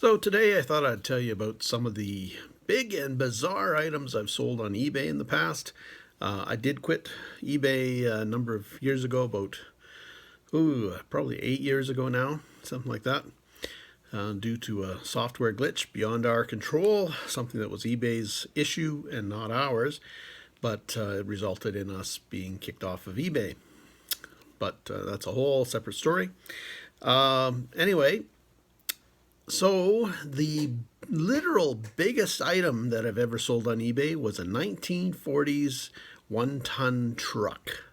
So today I thought I'd tell you about some of the big and bizarre items I've sold on eBay in the past. I did quit eBay a number of years ago, about probably 8 years ago now, something like that, due to a software glitch beyond our control, something that was eBay's issue and not ours, but it resulted in us being kicked off of eBay. But that's a whole separate story. Anyway, so the literal biggest item that I've ever sold on eBay was a 1940s one-ton truck.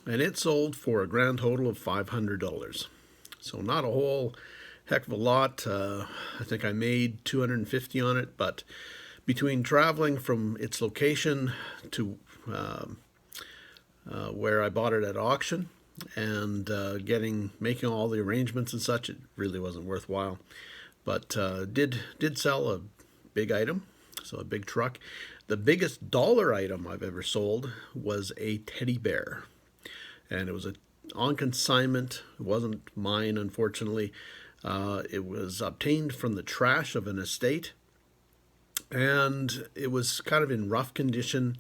And it sold for a grand total of $500. So not a whole heck of a lot. I think I made $250 on it, but between traveling from its location to where I bought it at auction and making all the arrangements and such, it really wasn't worthwhile. But did sell a big item, so a big truck. The biggest dollar item I've ever sold was a teddy bear, and it was on consignment. It wasn't mine, unfortunately. It was obtained from the trash of an estate, and it was kind of in rough condition.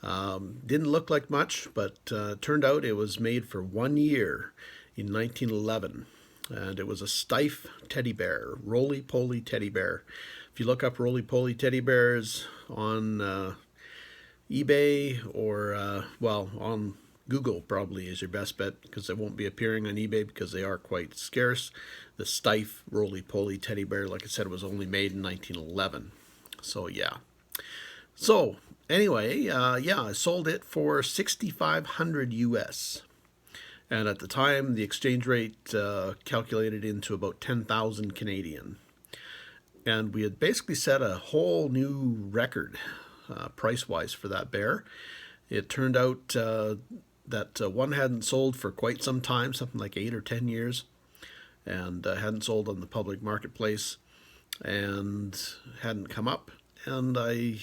Didn't look like much, but turned out it was made for 1 year in 1911. And it was a Stiff teddy bear, roly-poly teddy bear. If you look up roly-poly teddy bears on eBay or, on Google probably is your best bet, because they won't be appearing on eBay because they are quite scarce. The Stiff roly-poly teddy bear, like I said, was only made in 1911. So, yeah. So, anyway, I sold it for $6,500 US. And at the time, the exchange rate calculated into about 10,000 Canadian. And we had basically set a whole new record price-wise for that bear. It turned out that one hadn't sold for quite some time, something like 8 or 10 years, and hadn't sold on the public marketplace and hadn't come up. And I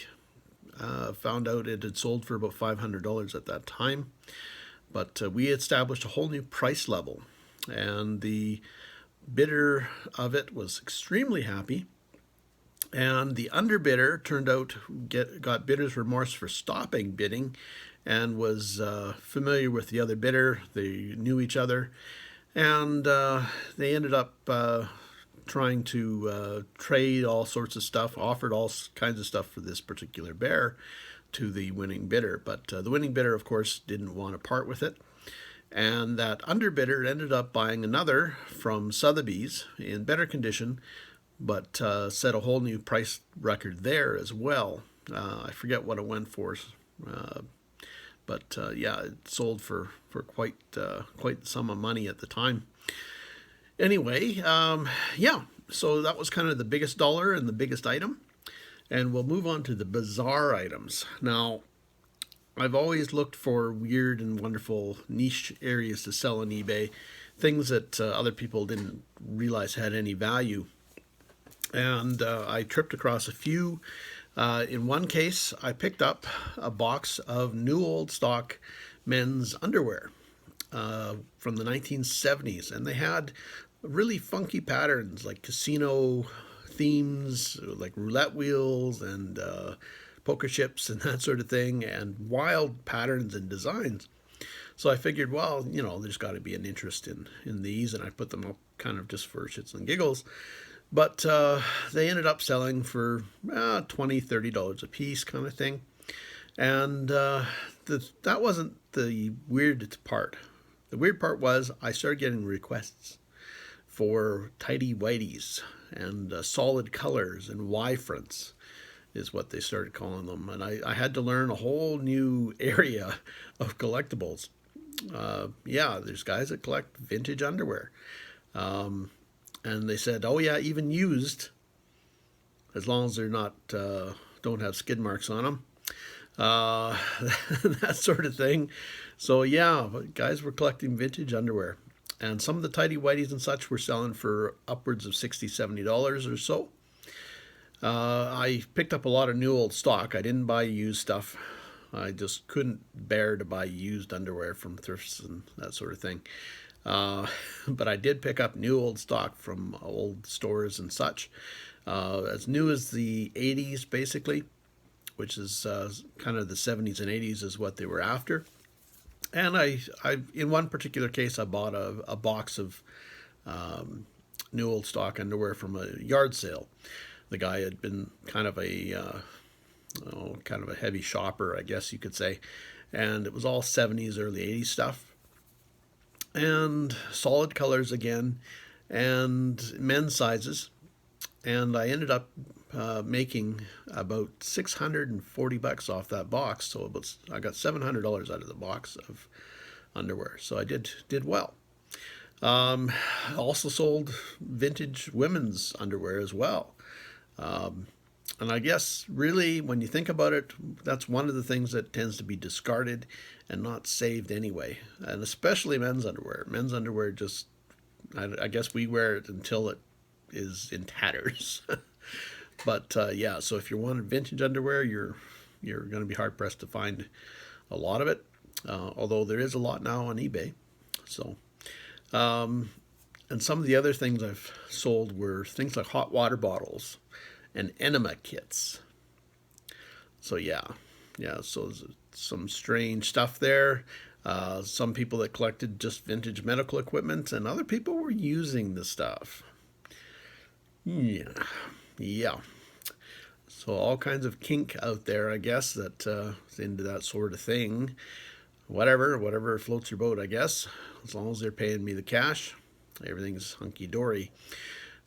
found out it had sold for about $500 at that time. But we established a whole new price level, and the bidder of it was extremely happy. And the underbidder turned out got bidder's remorse for stopping bidding, and was familiar with the other bidder. They knew each other, and they ended up trying to trade all sorts of stuff, offered all kinds of stuff for this particular bear to the winning bidder. But the winning bidder, of course, didn't want to part with it. And that underbidder ended up buying another from Sotheby's in better condition, but set a whole new price record there as well. I forget what it went for, but it sold for quite the sum of money at the time. Anyway, so that was kind of the biggest dollar and the biggest item. And we'll move on to the bizarre items. Now, I've always looked for weird and wonderful niche areas to sell on eBay, things that other people didn't realize had any value. And I tripped across a few. In one case, I picked up a box of new old stock men's underwear from the 1970s. And they had really funky patterns, like casino themes, like roulette wheels and poker chips and that sort of thing, and wild patterns and designs. So I figured, well, there's got to be an interest in these, and I put them up kind of just for shits and giggles. But they ended up selling for $20, $30 a piece kind of thing. And that wasn't the weird part. The weird part was I started getting requests for tidy whities and solid colors and Y-fronts is what they started calling them. And I had to learn a whole new area of collectibles. There's guys that collect vintage underwear. And they said, oh yeah, even used, as long as they're not, don't have skid marks on them. That sort of thing. So yeah, guys were collecting vintage underwear. And some of the tidy whities and such were selling for upwards of $60, $70 or so. I picked up a lot of new old stock. I didn't buy used stuff. I just couldn't bear to buy used underwear from thrifts and that sort of thing. Uh, but I did pick up new old stock from old stores and such. As new as the 80s, basically, which is kind of the 70s and 80s is what they were after. And in one particular case, I bought a box of new old stock underwear from a yard sale. The guy had been kind of a heavy shopper, I guess you could say, and it was all 70s, early 80s stuff, and solid colors again, and men's sizes, and I ended up making about $640 off that box. So I got $700 out of the box of underwear. So I did well. I also sold vintage women's underwear as well. And I guess really, when you think about it, that's one of the things that tends to be discarded and not saved anyway. And especially men's underwear. Men's underwear just, I guess we wear it until it is in tatters. But yeah, so if you want vintage underwear, you're going to be hard pressed to find a lot of it. Although there is a lot now on eBay. So, and some of the other things I've sold were things like hot water bottles and enema kits. So yeah, so some strange stuff there. Some people that collected just vintage medical equipment, and other people were using the stuff. Yeah. So all kinds of kink out there, I guess, that is into that sort of thing. Whatever floats your boat, I guess. As long as they're paying me the cash, everything's hunky dory.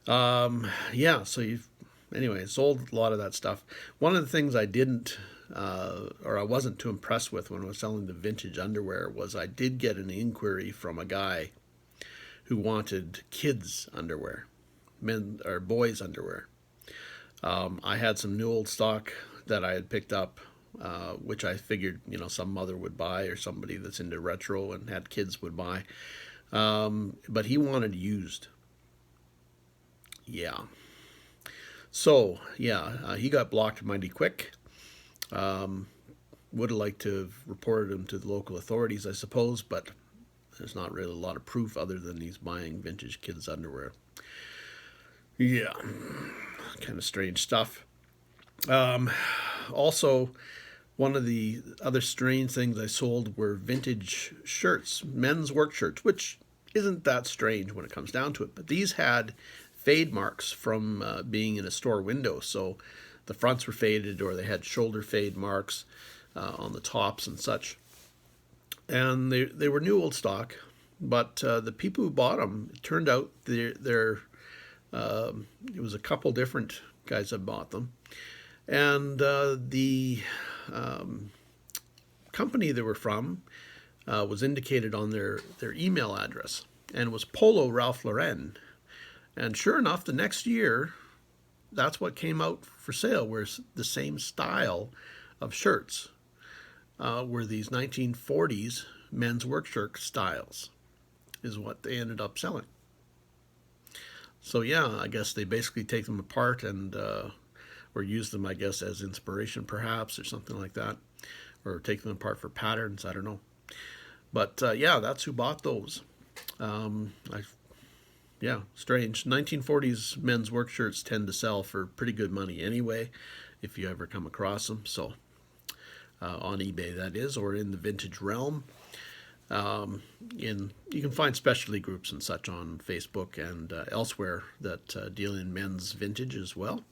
Yeah. So anyway, sold a lot of that stuff. One of the things I didn't, or I wasn't too impressed with when I was selling the vintage underwear was I did get an inquiry from a guy who wanted kids' underwear, men or boys' underwear. I had some new old stock that I had picked up, which I figured, some mother would buy or somebody that's into retro and had kids would buy. But he wanted used. Yeah. So, yeah, he got blocked mighty quick. Would have liked to have reported him to the local authorities, I suppose, but there's not really a lot of proof other than he's buying vintage kids' underwear. Yeah, kind of strange stuff. Also, one of the other strange things I sold were vintage shirts, men's work shirts, which isn't that strange when it comes down to it. But these had fade marks from being in a store window. So the fronts were faded, or they had shoulder fade marks on the tops and such. And they were new old stock, but the people who bought them, it turned out it was a couple different guys that bought them. And the company they were from was indicated on their email address, and it was Polo Ralph Lauren. And sure enough, the next year, that's what came out for sale, was the same style of shirts, were these 1940s men's work shirt styles, is what they ended up selling. So yeah, I guess they basically take them apart and or use them, I guess, as inspiration perhaps, or something like that, or take them apart for patterns. I don't know. But yeah, that's who bought those. Yeah, strange. 1940s men's work shirts tend to sell for pretty good money anyway, if you ever come across them. So on eBay, that is, or in the vintage realm. You can find specialty groups and such on Facebook and elsewhere that deal in men's vintage as well.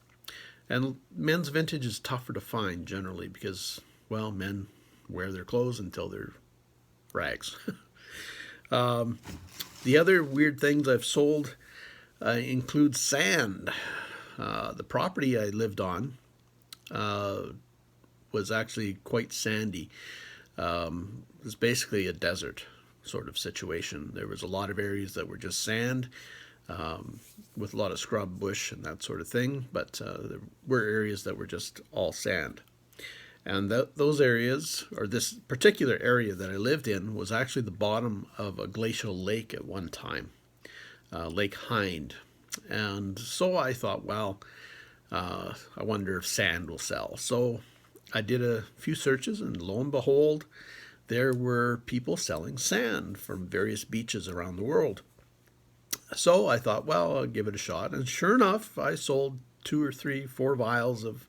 And men's vintage is tougher to find generally because, well, men wear their clothes until they're rags. The other weird things I've sold include sand. The property I lived on was actually quite sandy. It was basically a desert sort of situation. There was a lot of areas that were just sand, with a lot of scrub bush and that sort of thing, but there were areas that were just all sand. And those areas, or this particular area that I lived in, was actually the bottom of a glacial lake at one time, Lake Hind. And so I thought, well, I wonder if sand will sell. So I did a few searches, and lo and behold, there were people selling sand from various beaches around the world. So I thought, well, I'll give it a shot. And sure enough, I sold 2 or 3, 4 vials of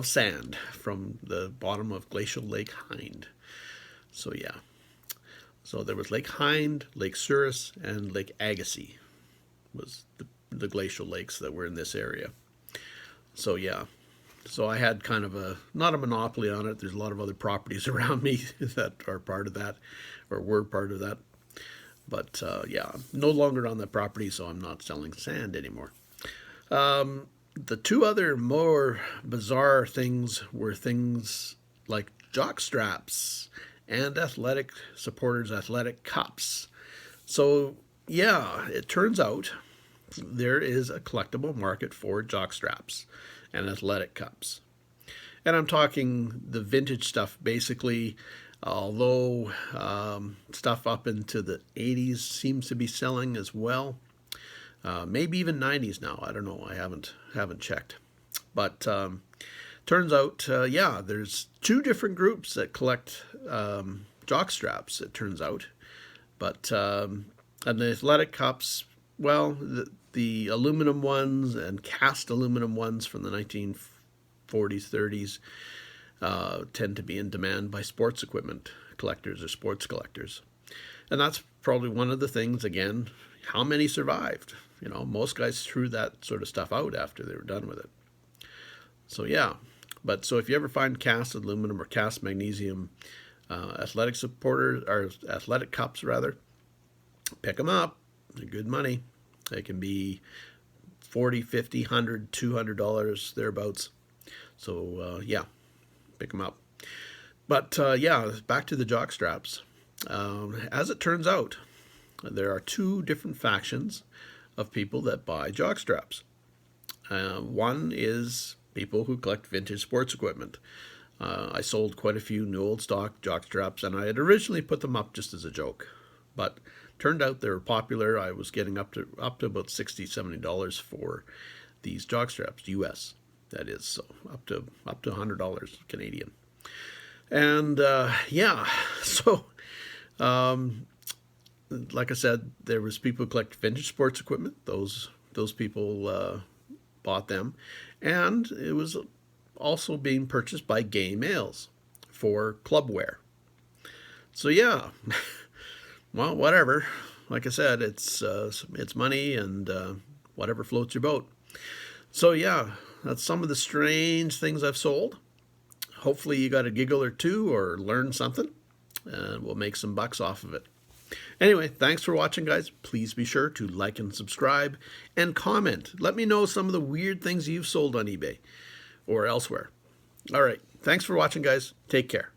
sand from the bottom of Glacial Lake Hind. So yeah. So there was Lake Hind, Lake Souris, and Lake Agassiz was the glacial lakes that were in this area. So yeah. So I had kind of not a monopoly on it. There's a lot of other properties around me that are part of that, or were part of that. But yeah, I'm no longer on that property, so I'm not selling sand anymore. The 2 other more bizarre things were things like jock straps and athletic supporters, athletic cups. So yeah, it turns out there is a collectible market for jock straps and athletic cups. And I'm talking the vintage stuff, basically, although stuff up into the 80s seems to be selling as well. Maybe even 90s now. I don't know. I haven't checked. But turns out, yeah, there's 2 different groups that collect jock straps, it turns out. But and the athletic cups, well, the aluminum ones and cast aluminum ones from the 1940s, 30s tend to be in demand by sports equipment collectors or sports collectors. And that's probably one of the things, again, how many survived? You know, most guys threw that sort of stuff out after they were done with it. So yeah, but so if you ever find cast aluminum or cast magnesium athletic supporters, or athletic cups rather, pick them up. They're good money. They can be $40, $50, $100, $200 thereabouts. So yeah, pick them up. But yeah, back to the jock straps. As it turns out, there are 2 different factions of people that buy jock straps. One is people who collect vintage sports equipment. I sold quite a few new old stock jock straps, and I had originally put them up just as a joke, but turned out they were popular. I was getting up to about $60, $70 for these jock straps, US, that is, so up to $100 Canadian. And yeah, so like I said, there was people who collect vintage sports equipment. Those people bought them, and it was also being purchased by gay males for club wear. So yeah, well, whatever. Like I said, it's money, and whatever floats your boat. So yeah, that's some of the strange things I've sold. Hopefully you got a giggle or 2 or learned something, and we'll make some bucks off of it. Anyway, thanks for watching, guys. Please be sure to like and subscribe and comment. Let me know some of the weird things you've sold on eBay or elsewhere. All right. Thanks for watching, guys. Take care.